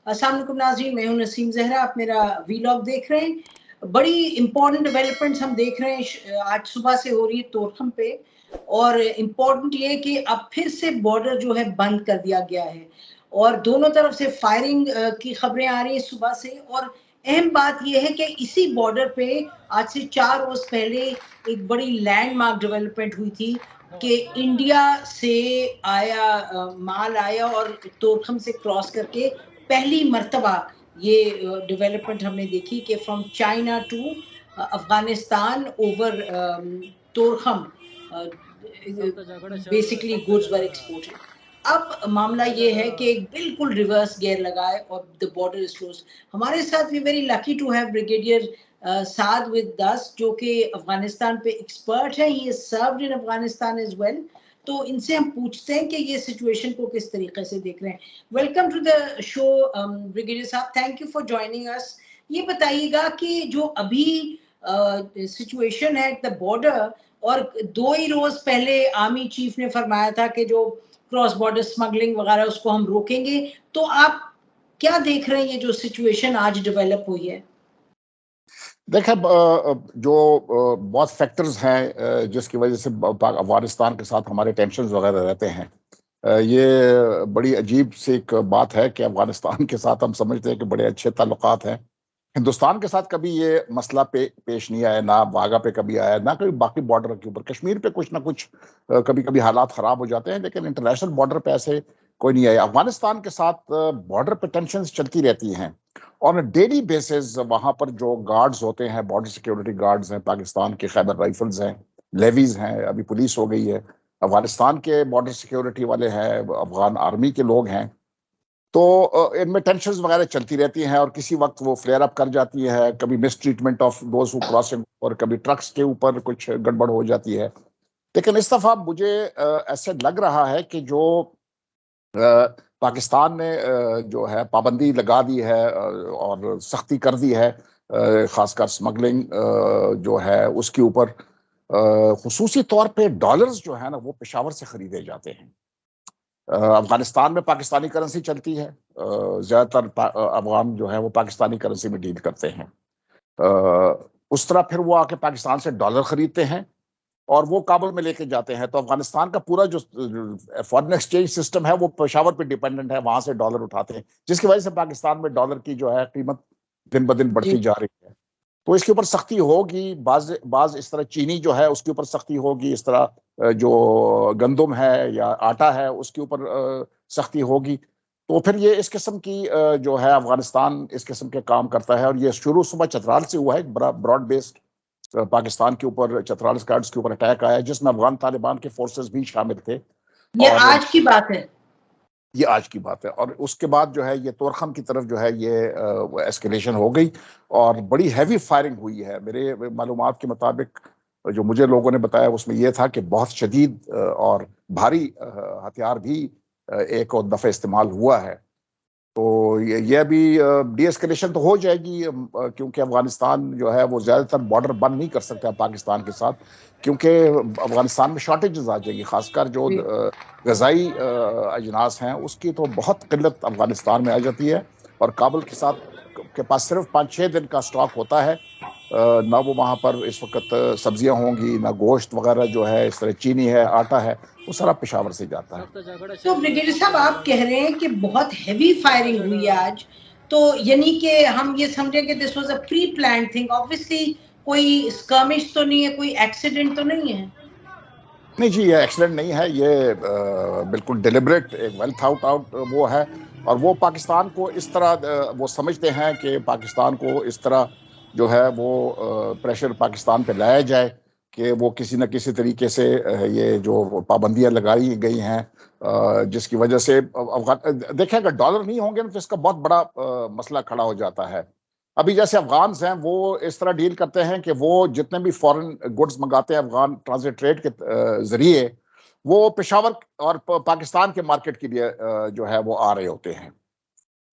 अस्सलाम वालेकुम नाज़रीन, मैं हूं नसीम ज़हरा। आप मेरा वीलॉग देख रहे हैं। बड़ी इंपॉर्टेंट डेवलपमेंट्स हम देख रहे हैं, आज सुबह से हो रही है तोरखम पे। और इम्पोर्टेंट ये है कि अब फिर से बॉर्डर जो है बंद कर दिया गया है और दोनों तरफ से फायरिंग की खबरें आ रही हैं सुबह से। और अहम बात यह है कि इसी बॉर्डर पे आज से 4 रोज पहले एक बड़ी लैंडमार्क डेवलपमेंट हुई थी कि इंडिया से माल आया और तोरखम से क्रॉस करके पहली मर्तबा ये डेवलपमेंट हमने देखी कि from China to Afghanistan over Torkham basically goods were exported. अब मामला ये है कि बिल्कुल रिवर्स गियर लगाए और द बॉर्डर इज क्लोज। हमारे साथ we very lucky to have brigadier Saad with us, जो कि अफगानिस्तान पे एक्सपर्ट है। He is served in Afghanistan as well. तो इनसे हम पूछते हैं कि ये सिचुएशन को किस तरीके से देख रहे हैं। Welcome to the show brigadier साहब, thank you for joining us. ये बताइएगा कि जो अभी सिचुएशन है एट द बॉर्डर, और 2 ही रोज पहले आर्मी चीफ ने फरमाया था कि जो क्रॉस बॉर्डर स्मगलिंग वगैरह उसको हम रोकेंगे, तो आप क्या देख रहे हैं ये जो सिचुएशन आज डेवलप हुई है? देखिए, जो बहुत फैक्टर्स हैं जिसकी वजह से अफगानिस्तान के साथ हमारे टेंशन्स वगैरह रहते हैं। ये बड़ी अजीब सी एक बात है कि अफगानिस्तान के साथ हम समझते हैं कि बड़े अच्छे ताल्लुकात हैं। हिंदुस्तान के साथ कभी ये मसला पेश नहीं आया, ना वाघा पे कभी आया, ना कभी बाकी बॉर्डर के ऊपर। कश्मीर पे कुछ ना कुछ कभी कभी हालात खराब हो जाते हैं, लेकिन इंटरनेशनल बॉर्डर पे ऐसे कोई नहीं आया। अफगानिस्तान के साथ बॉर्डर पे टेंशन चलती रहती हैं ऑन अ डेली बेसिस। वहां पर जो गार्ड्स होते हैं, बॉर्डर सिक्योरिटी गार्ड्स हैं, पाकिस्तान के खैबर राइफल्स हैं, लेवीज हैं, अभी पुलिस हो गई है, अफगानिस्तान के बॉर्डर सिक्योरिटी वाले हैं, अफगान आर्मी के लोग हैं। तो इनमें टेंशन वगैरह चलती रहती हैं और किसी वक्त वो फ्लेयर अप कर जाती है। कभी miss treatment of those who crossing, और कभी ट्रक्स के ऊपर कुछ गड़बड़ हो जाती है। लेकिन इस दफा मुझे ऐसे लग रहा है कि जो पाकिस्तान ने जो है पाबंदी लगा दी है और सख्ती कर दी है, खासकर स्मगलिंग जो है उसके ऊपर। खुसूसी तौर पे डॉलर्स जो है ना वो पेशावर से खरीदे जाते हैं। अफगानिस्तान में पाकिस्तानी करेंसी चलती है, ज्यादातर अफगान जो है वो पाकिस्तानी करेंसी में डील करते हैं। उस तरह फिर वो आके पाकिस्तान से डॉलर खरीदते हैं और वो काबुल में लेके जाते हैं। तो अफगानिस्तान का पूरा जो फॉरेन एक्सचेंज सिस्टम है वो पेशावर पे डिपेंडेंट है, वहां से डॉलर उठाते हैं, जिसकी वजह से पाकिस्तान में डॉलर की जो है कीमत दिन ब दिन बढ़ती जा रही है। तो इसके ऊपर सख्ती होगी। बाज इस तरह चीनी जो है उसके ऊपर सख्ती होगी, इस तरह जो गंदम है या आटा है उसके ऊपर सख्ती होगी। तो फिर ये इस किस्म की जो है अफगानिस्तान इस किस्म के काम करता है। और ये शुरू सुबह चतराल से हुआ है, ब्रॉड बेस्ड पाकिस्तान के ऊपर चतराल स्क्वाड्स के ऊपर अटैक आया, जिसमें अफगान तालिबान के फोर्सेस भी शामिल थे। ये आज की बात है? ये आज की बात है। और उसके बाद जो है ये तोरखम की तरफ जो है ये एस्केलेशन हो गई और बड़ी हैवी फायरिंग हुई है। मेरे मालूमात के मुताबिक जो मुझे लोगों ने बताया उसमें यह था कि बहुत शदीद और भारी हथियार भी एक और दफे इस्तेमाल हुआ है। तो ये भी डीएस्केलेशन तो हो जाएगी, क्योंकि अफगानिस्तान जो है वो ज़्यादातर बॉर्डर बंद नहीं कर सकता पाकिस्तान के साथ, क्योंकि अफगानिस्तान में शॉर्टेजेस आ जाएगी। खासकर जो गज़ाई अजनास हैं उसकी तो बहुत किल्लत अफगानिस्तान में आ जाती है। और काबुल के साथ के पास सिर्फ 5-6 दिन का स्टॉक होता है, ना वो वहाँ पर इस वक्त सब्जियां होंगी, ना गोश्त वगैरह जो है, इस तरह चीनी है, आटा है, वो सारा पेशावर से जाता है। तो ब्रिगेडियर साहब, आप कह रहे हैं कि बहुत हैवी फायरिंग हुई है आज, तो यानी कि हम ये समझें कि this was a pre planned thing? Obviously कोई स्कर्मिश तो नहीं है, कोई एक्सीडेंट तो नहीं है? नहीं जी, ये एक्सीडेंट नहीं है, ये बिल्कुल डिलिबरेट एक वेल थॉट आउट वो है। और वो पाकिस्तान को इस तरह वो समझते हैं कि पाकिस्तान को इस तरह जो है वो प्रेशर पाकिस्तान पे लाया जाए कि वो किसी न किसी तरीके से ये जो पाबंदियां लगाई गई हैं जिसकी वजह से देखें अगर डॉलर नहीं होंगे ना तो इसका बहुत बड़ा मसला खड़ा हो जाता है। अभी जैसे अफगान हैं वो इस तरह डील करते हैं कि वो जितने भी फॉरेन गुड्स मंगाते हैं अफगान ट्रांजिट ट्रेड के जरिए, वो पेशावर और पाकिस्तान के मार्केट के लिए जो है वो आ रहे होते हैं।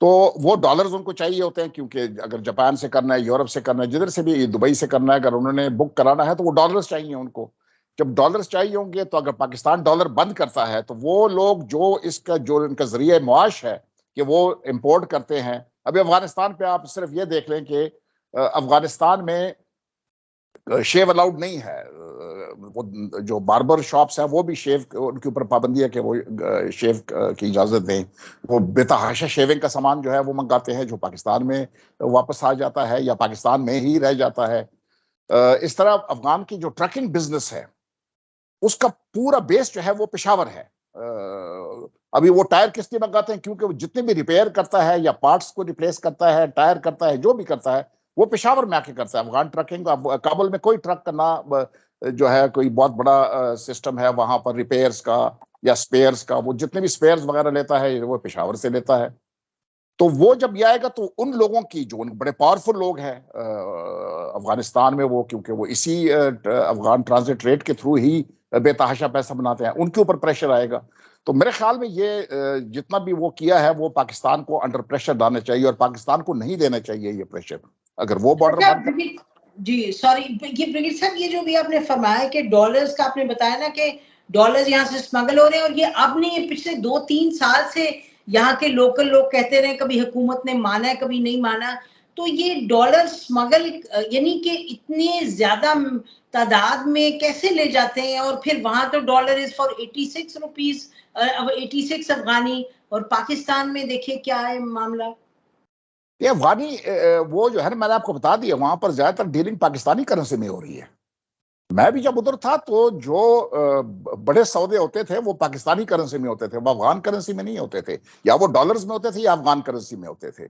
तो वो डॉलर्स उनको चाहिए होते हैं, क्योंकि अगर जापान से करना है, यूरोप से करना है, जिधर से भी, दुबई से करना है, अगर उन्होंने बुक कराना है तो वो डॉलर्स चाहिए उनको। जब डॉलर्स चाहिए होंगे तो अगर पाकिस्तान डॉलर बंद करता है तो वो लोग जो इसका जो इनका जरिए मुआश है कि वो इंपोर्ट करते हैं। अभी अफगानिस्तान पे आप सिर्फ ये देख लें कि अफगानिस्तान में शेव अलाउड नहीं है। वो जो बार्बर शॉप्स हैं वो भी शेव, उनके ऊपर पाबंदी है कि वो शेव की इजाजत दें। वो बेतहाशा शेविंग का सामान जो है वो मंगाते हैं जो पाकिस्तान में वापस आ जाता है या पाकिस्तान में ही रह जाता है। इस तरह अफगान की जो ट्रकिंग बिजनेस है उसका पूरा बेस जो है वो पेशावर है। अभी वो टायर किस लिए मंगाते हैं? क्योंकि वो जितने भी रिपेयर करता है या पार्ट्स को रिप्लेस करता है, टायर करता है, जो भी करता है वो पेशावर में आके करता है। अफगान ट्रकिंग, काबुल में कोई ट्रक करना जो है कोई बहुत बड़ा सिस्टम है वहां पर रिपेयर्स का या स्पेयर्स का, वो जितने भी स्पेयर्स वगैरह लेता है वो पेशावर से लेता है। तो वो जब ये आएगा तो उन लोगों की जो बड़े पावरफुल लोग हैं अफगानिस्तान में, वो क्योंकि वो इसी अफगान ट्रांजिट रेट के थ्रू ही बेतहाशा पैसा बनाते हैं, उनके ऊपर प्रेशर आएगा। तो मेरे ख्याल में ये जितना भी वो किया है वो पाकिस्तान को अंडर प्रेशर डालना चाहिए और पाकिस्तान को नहीं देना चाहिए ये प्रेशर। अगर वो बॉर्डर जी सॉरी, ये ब्रिगेड साहब, ये जो भी आपने फरमाया कि डॉलर्स का आपने बताया ना कि डॉलर्स यहाँ से स्मगल हो रहे हैं, और ये अब नहीं, पिछले 2-3 साल से यहाँ के लोकल लोग कहते रहे, कभी हुकूमत ने माना है कभी नहीं माना। तो ये डॉलर स्मगल यानी कि इतने ज्यादा तादाद में कैसे ले जाते हैं? और फिर वहां तो डॉलर इज फॉर 86 रुपीज, अब 86 अफगानी, और पाकिस्तान में देखिए क्या है मामला। ये अफगानी वो जो है ना, मैंने आपको बता दिया, वहां पर ज्यादातर डीलिंग पाकिस्तानी करेंसी में हो रही है। मैं भी जब उधर था तो जो बड़े सौदे होते थे वो पाकिस्तानी करेंसी में होते थे, वो अफगान करेंसी में नहीं होते थे, या वो डॉलर्स में होते थे या अफगान करेंसी में होते थे।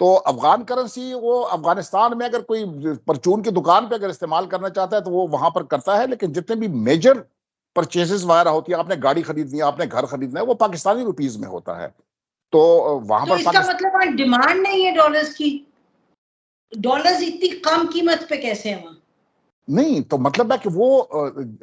तो अफगान करेंसी वो अफगानिस्तान में अगर कोई परचून की दुकान पे अगर इस्तेमाल करना चाहता है तो वो वहां पर करता है, लेकिन जितने भी मेजर परचेजेस वगैरह होती है, आपने गाड़ी खरीदनी है, आपने घर खरीदना है, वो पाकिस्तानी रुपीज में होता है। तो वहां तो पर इसका मतलब वहां डिमांड नहीं है डॉलर्स की? डॉलर्स इतनी कम कीमत पे कैसे है वहां? नहीं, तो मतलब है कि वो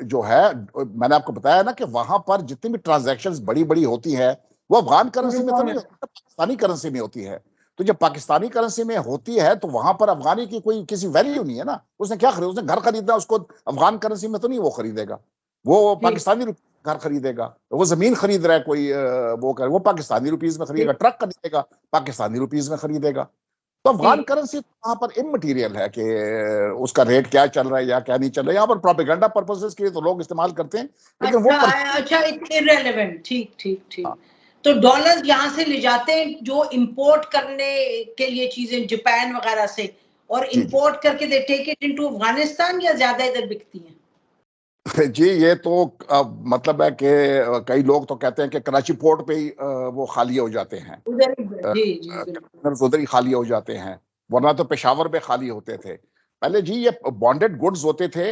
जो है, मैंने आपको बताया ना कि वहां पर जितनी भी ट्रांजैक्शंस बड़ी बड़ी होती है वो अफगान करेंसी में तो नहीं होती, पाकिस्तानी करेंसी में होती है। तो जब पाकिस्तानी करेंसी में होती है तो वहां पर अफगानी की कोई किसी वैल्यू नहीं है ना। उसने क्या खरीदा? उसने घर खरीदना, उसको अफगान करेंसी में तो नहीं वो खरीदेगा, वो पाकिस्तानी घर खरीदेगा। वो जमीन खरीद रहा है कोई, वो पाकिस्तानी रुपीज में खरीदेगा, ट्रक खरीदेगा पाकिस्तानी रुपीज में खरीदेगा। तो अफगान करेंसी वहां पर इममटीरियल है कि उसका रेट क्या चल रहा है या क्या नहीं चल रहा है। यहाँ पर प्रोपेगेंडा पर्पसेस के लिए तो लोग इस्तेमाल करते हैं, लेकिन वो अच्छा, इररिलेवेंट। ठीक ठीक ठीक। तो डॉलर यहाँ से ले जाते हैं जो इंपोर्ट करने के लिए चीजें जापान वगैरह से, और इंपोर्ट करके they take it into Afghanistan, या ज्यादा इधर बिकती हैं? जी, ये तो मतलब है कि कई लोग तो कहते हैं कि कराची पोर्ट पे ही वो खाली हो जाते हैं, उधर ही खाली हो जाते हैं, वरना तो पेशावर में खाली होते थे पहले। जी, ये बॉन्डेड गुड्स होते थे,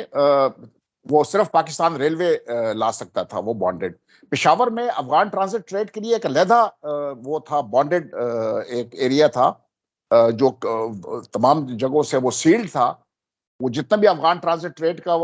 वो सिर्फ पाकिस्तान रेलवे ला सकता था वो बॉन्डेड। पेशावर में अफगान ट्रांजिट ट्रेड के लिए एक अलहदा वो था, बॉन्डेड एक एरिया था जो तमाम जगहों से वो सील्ड था। वो जितना भी अफगान ट्रांजिट ट्रेड का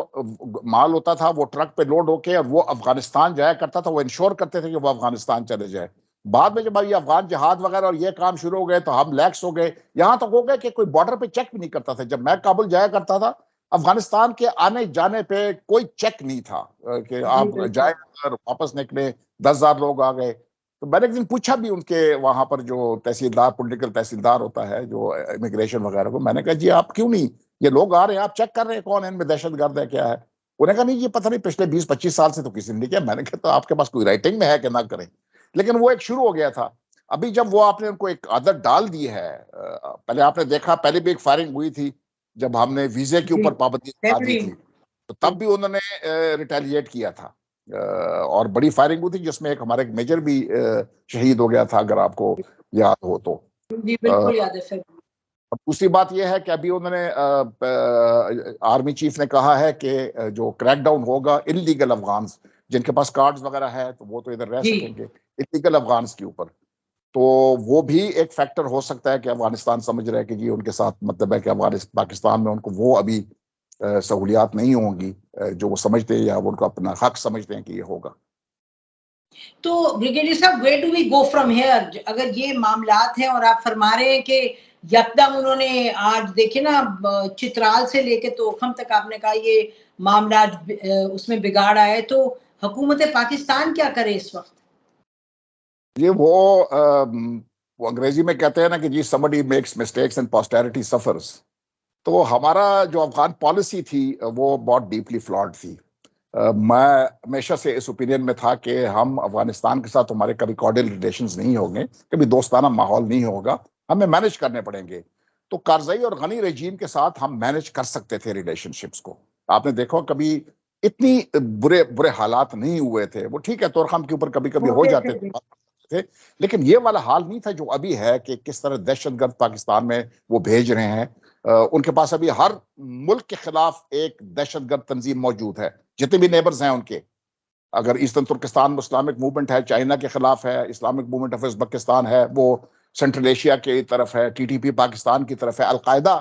माल होता था वो ट्रक पे लोड होके और वो अफगानिस्तान जाया करता था। वो इंश्योर करते थे कि वो अफगानिस्तान चले जाए। बाद में जब ये अफगान जहाज वगैरह और ये काम शुरू हो गए तो हम लैक्स हो गए, यहां तक हो गए कि कोई बॉर्डर पे चेक भी नहीं करता था। जब मैं काबुल जाया करता था, अफगानिस्तान के आने जाने पे कोई चेक नहीं था कि आप जाए और वापस निकले। 10,000 लोग आ गए। तो मैंने एक दिन पूछा भी उनके वहां पर जो तहसीलदार, पॉलिटिकल तहसीलदार होता है जो इमिग्रेशन वगैरह को, मैंने कहा जी आप क्यों नहीं, ये लोग आ रहे हैं आप चेक कर रहे हैं कौन है इनमें, दहशतगर्द है क्या है? उन्होंने कहा नहीं ये पता नहीं पिछले 20-25 साल से तो किसी ने नहीं किया। मैंने कहा तो आपके पास कोई राइटिंग में है कि ना करें? लेकिन वो एक शुरू हो गया था। अभी जब वो आपने उनको एक आदत डाल दी है, पहले आपने देखा पहले भी एक फायरिंग हुई थी जब हमने वीजे के ऊपर पाबंदी लगा दी थी, तो तब भी उन्होंने रिटेलिएट किया था और बड़ी फायरिंग हुई थी जिसमें एक हमारे एक मेजर भी शहीद हो गया था, अगर आपको याद हो तो। जी बिल्कुल याद है। दूसरी बात यह है कि अभी उन्होंने आर्मी चीफ ने कहा है कि जो क्रैकडाउन होगा इलीगल अफगान्स जिनके पास कार्ड्स वगैरह है तो वो तो इधर रह सकेंगे, इलीगल अफगान्स के ऊपर। तो वो भी एक फैक्टर हो सकता है कि अफगानिस्तान समझ रहा है कि जी उनके साथ मतलब है कि पाकिस्तान में उनको वो अभी सहूलियात नहीं होंगी जो वो समझते हैं या वो उनका अपना हक समझते हैं कि ये होगा। तो ब्रिगेडियर साहब, where do we go from here? अगर ये मामलात हैं और आप फरमा रहे हैं कि यकदम उन्होंने आज देखे ना चित्राल से लेके तोखम तक आपने कहा ये मामला उसमें बिगाड़ आया है, तो हुकूमत पाकिस्तान क्या करे इस वक्त? ये वो अंग्रेजी में कहते हैं ना कि जी somebody makes mistakes and posterity suffers। तो हमारा जो अफगान पॉलिसी थी वो बहुत डीपली फ्लॉड थी। मैं हमेशा से इस ओपिनियन में था कि हम अफगानिस्तान के साथ हमारे कभी कॉर्डियल रिलेशंस नहीं होंगे, कभी दोस्ताना माहौल नहीं होगा, हमें मैनेज करने पड़ेंगे। तो कारज़ई और गनी रजीम के साथ हम मैनेज कर सकते थे रिलेशनशिप्स को। आपने देखो कभी इतनी बुरे बुरे हालात नहीं हुए थे। वो ठीक है, तोरखाम के ऊपर कभी कभी हो होते जाते थे। थे, लेकिन ये वाला हाल नहीं था जो अभी है कि किस तरह दहशतगर्द पाकिस्तान में वो भेज रहे हैं। उनके पास अभी हर मुल्क के खिलाफ एक दहशतगर्द तंजीम मौजूद है, जितने भी नेबर्स हैं उनके। अगर ईस्टर्न तुर्किस्तान में इस्लामिक मूवमेंट है, चाइना के खिलाफ है, इस्लामिक मूवमेंट ऑफ उज्बेकिस्तान है, वो सेंट्रल एशिया की तरफ है, टीटीपी पाकिस्तान की तरफ है, अलकायदा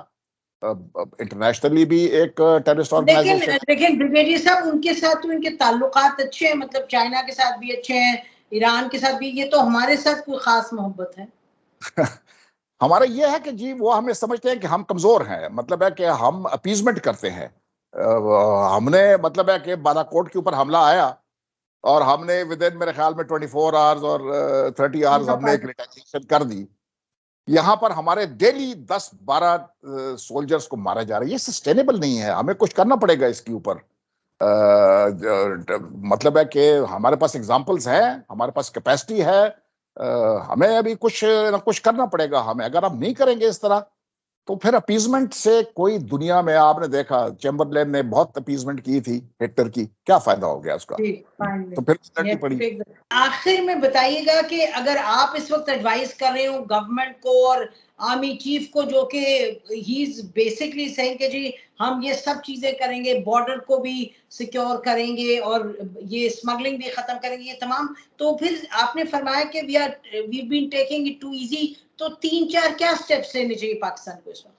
इंटरनेशनली भी एक टेररिस्ट लेकिन ऑर्गेनाइजेशन। लेकिन ब्रिगेडियर साहब, उनके साथ तो इनके ताल्लुकात अच्छे हैं, मतलब चाइना के साथ भी अच्छे हैं, ईरान के साथ भी। ये तो हमारे साथ कोई खास मोहब्बत है? हमारा ये है कि जी वो हमें समझते हैं कि हम कमजोर हैं, मतलब है कि हम अपीजमेंट करते हैं। हमने मतलब है कि बालाकोट के ऊपर हमला आया और हमने विद इन मेरे ख्याल में 24 आवर्स और 30 आवर्स हमने एक रिटेलिएशन कर दी। यहाँ पर हमारे डेली 10-12 सोल्जर्स को मारा जा रहा है। ये सस्टेनेबल नहीं है, हमें कुछ करना पड़ेगा इसके ऊपर। मतलब है कि हमारे पास एग्जाम्पल्स हैं, हमारे पास कैपेसिटी है, हमें अभी कुछ ना कुछ करना पड़ेगा हमें। अगर हम नहीं करेंगे इस तरह तो फिर अपीजमेंट से कोई दुनिया में, आपने देखा चैम्बरलेन ने बहुत अपीजमेंट की थी हिटलर की, क्या फायदा हो गया उसका? तो फिर लड़नी पड़ी। आखिर में बताइएगा कि अगर आप इस वक्त एडवाइस कर रहे हो गवर्नमेंट को और आर्मी चीफ को, जो कि ही इज बेसिकली सेइंग कि जी हम ये सब चीजें करेंगे, बॉर्डर को भी सिक्योर करेंगे और ये स्मगलिंग भी खत्म करेंगे, ये तमाम, तो फिर आपने फरमाया कि we been taking it too easy, तो 3-4 क्या स्टेप्स लेने चाहिए पाकिस्तान को इस वक्त?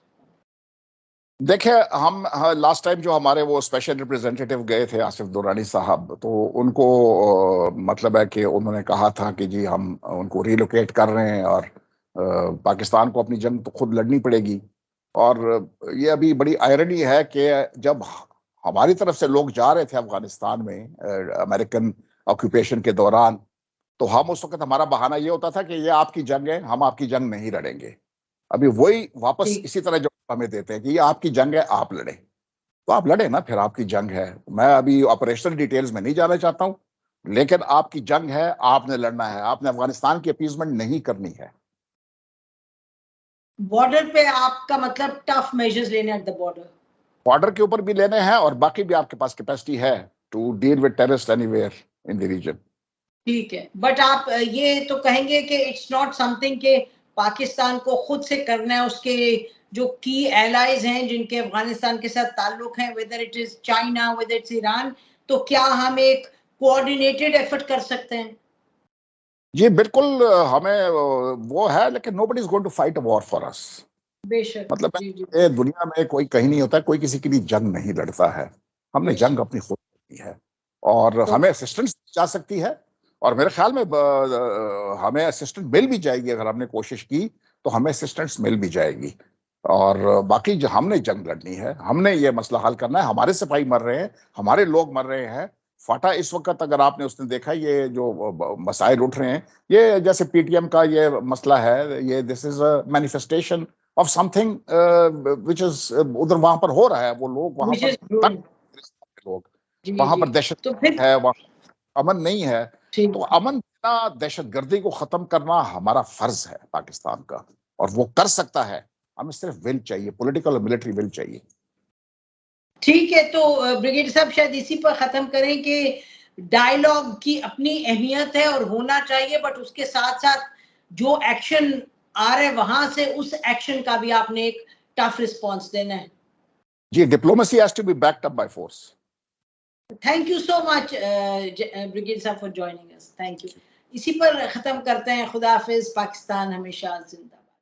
देखिए, हम लास्ट टाइम जो हमारे वो स्पेशल रिप्रेजेंटेटिव गए थे आसिफ दुरानी साहब, तो उनको मतलब है कि उन्होंने कहा था कि जी हम उनको रिलोकेट कर रहे हैं और पाकिस्तान को अपनी जंग तो खुद लड़नी पड़ेगी। और ये अभी बड़ी आयरनी है कि जब हमारी तरफ से लोग जा रहे थे अफगानिस्तान में अमेरिकन ऑक्यूपेशन के दौरान, तो हम उस वक्त, हमारा बहाना ये होता था कि ये आपकी जंग है, हम आपकी जंग नहीं लड़ेंगे। अभी वही वापस इसी तरह जवाब हमें देते हैं कि ये आपकी जंग है, आप लड़े। तो आप लड़े ना, फिर आपकी जंग है। मैं अभी ऑपरेशनल डिटेल्स में नहीं जाना चाहता हूं, लेकिन आपकी जंग है, आपने लड़ना है, आपने अफगानिस्तान की अपीजमेंट नहीं करनी है। बॉर्डर पे आपका मतलब टफ मेजर्स लेने एट द बॉर्डर? बॉर्डर के ऊपर भी लेने हैं और बाकी भी आपके पास कैपेसिटी है to deal with terrorist anywhere in the region. ठीक है, बट आप ये तो कहेंगे कि इट्स नॉट समथिंग के पाकिस्तान को खुद से करना है, उसके जो की एलाइज हैं जिनके अफगानिस्तान के साथ ताल्लुक हैं, whether it is China, whether it's Iran, तो क्या हम एक कोऑर्डिनेटेड एफर्ट कर सकते हैं? जी बिल्कुल, हमें वो है, लेकिन nobody is going to fight a war for us. बेशक। मतलब जी जी। है, दुनिया में कोई कहीं नहीं होता है, कोई किसी के लिए जंग नहीं लड़ता है। हमने यस। जंग अपनी खुद लड़ी है और हमें असिस्टेंस जा सकती है। और मेरे ख्याल में हमें असिस्टेंट मिल भी जाएगी, अगर हमने कोशिश की तो हमें असिस्टेंस मिल भी जाएगी। और बाकी जो हमने जंग लड़नी है, हमने ये मसला हल करना है। हमारे सिपाही मर रहे हैं, हमारे लोग मर रहे हैं। फाटा इस वक्त, अगर आपने उसने देखा, ये जो मसाइल उठ रहे हैं, ये जैसे पीटीएम का ये मसला है, ये this is a manifestation of something which is उधर वहां पर हो रहा है। वो लोग वहां व्हिच पर इज ग्रोइंग। लोग जी वहां जी। पर दहशत तो फिर है, वहां अमन नहीं है। ठीक। तो अमन बिना दहशतगर्दी को खत्म करना हमारा फर्ज है पाकिस्तान का, और वो कर सकता है। हमें सिर्फ विल चाहिए, पॉलिटिकल और मिलिट्री विल चाहिए। ठीक है, तो ब्रिगेडियर साहब शायद इसी पर खत्म करें कि डायलॉग की अपनी अहमियत है और होना चाहिए, बट उसके साथ साथ जो एक्शन आ रहा है वहां से, उस एक्शन का भी आपने एक टफ रिस्पॉन्स देना है। जी, diplomacy has to be backed up by force. Thank you so much brigadier साहब for joining us. Thank you. इसी पर खत्म करते हैं। खुदा हाफिज। पाकिस्तान हमेशा जिंदा।